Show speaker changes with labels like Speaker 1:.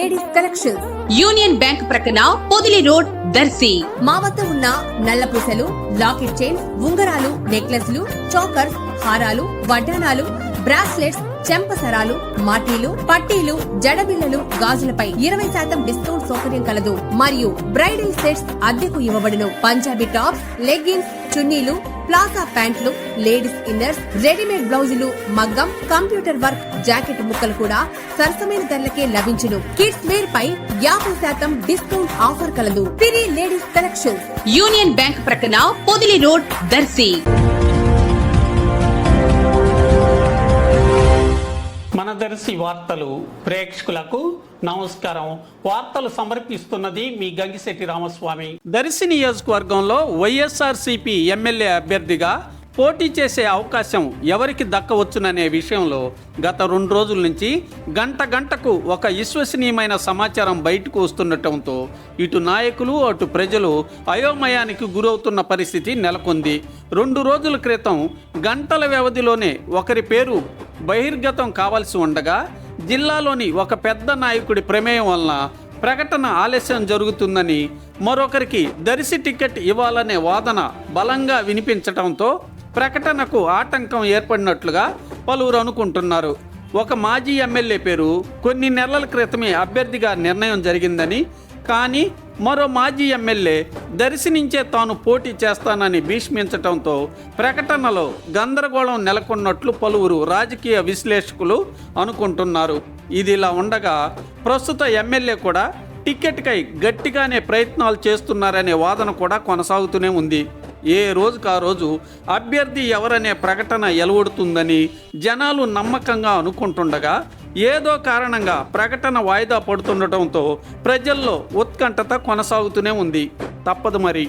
Speaker 1: Ladies collections.
Speaker 2: Union bank ప్రక్కన Podili road, Darsi.
Speaker 1: మా వద్ద ఉన్న నల్ల పూసలు, లాకెట్ చైన్స్, ఉంగరాలు, నెక్లెస్లు, చోకర్స్, హారాలు, వడ్డానాలు, బ్రాస్లెట్స్, చెంపసరాలు, మాటీలు, పట్టీలు, జడబిల్లలు, గాజులపై 20% డిస్కౌంట్ సౌకర్యం కలదు. మరియు బ్రైడల్ సెట్స్ అద్దెకు ఇవ్వబడును. పంజాబీ టాప్స్, లెగ్గిన్స్, చున్నీలు, ప్లాజా ప్యాంట్లు, లేడీస్ ఇన్నర్స్, రెడీమేడ్ బ్లౌజులు, మగ్గం, కంప్యూటర్ వర్క్, జాకెట్ ముక్కలు కూడా సరసమైన ధరలకే లభించును. కిడ్స్ వేర్ పై 50% డిస్కౌంట్ ఆఫర్ కలదు. సిరి లేడీస్ కలెక్షన్స్,
Speaker 2: యూనియన్ బ్యాంక్ ప్రక్కన పొదిలి రోడ్, దర్శి.
Speaker 3: మన దర్శి వార్తలు ప్రేక్షకులకు నమస్కారం. వార్తలు సమర్పిస్తున్నది మీ గంగిశెట్టి రామస్వామి. దర్శి నియోజకవర్గంలో వైఎస్ఆర్సీపీ ఎమ్మెల్యే అభ్యర్థిగా పోటీ చేసే అవకాశం ఎవరికి దక్కవచ్చుననే విషయంలో గత 2 రోజుల నుంచి గంటకు ఒక విశ్వసనీయమైన సమాచారం బయటకు వస్తుండటంతో ఇటు నాయకులు అటు ప్రజలు అయోమయానికి గురవుతున్న పరిస్థితి నెలకొంది. 2 రోజుల క్రితం గంటల వ్యవధిలోనే ఒకరి పేరు బహిర్గతం కావాల్సి ఉండగా జిల్లాలోని ఒక పెద్ద నాయకుడి ప్రమేయం వలన ప్రకటన ఆలస్యం జరుగుతుందని, మరొకరికి దర్శి టికెట్ ఇవ్వాలనే వాదన బలంగా వినిపించడంతో ప్రకటనకు ఆటంకం ఏర్పడినట్లుగా పలువురు అనుకుంటున్నారు. ఒక మాజీ ఎమ్మెల్యే పేరు కొన్ని నెలల క్రితమే అభ్యర్థిగా నిర్ణయం జరిగిందని, కానీ మరో మాజీ ఎమ్మెల్యే దర్శి నుంచే తాను పోటీ చేస్తానని భీష్మించడంతో ప్రకటనలో గందరగోళం నెలకొన్నట్లు పలువురు రాజకీయ విశ్లేషకులు అనుకుంటున్నారు. ఇదిలా ఉండగా ప్రస్తుత ఎమ్మెల్యే కూడా టికెట్కై గట్టిగానే ప్రయత్నాలు చేస్తున్నారనే వాదన కూడా కొనసాగుతూనే ఉంది. ఏ రోజుకు ఆ రోజు అభ్యర్థి ఎవరనే ప్రకటన వెలువడుతుందని జనాలు నమ్మకంగా అనుకుంటుండగా ఏదో కారణంగా ప్రకటన వాయిదా పడుతుండటంతో ప్రజల్లో ఉత్కంఠత కొనసాగుతూనే ఉంది. తప్పదు మరి.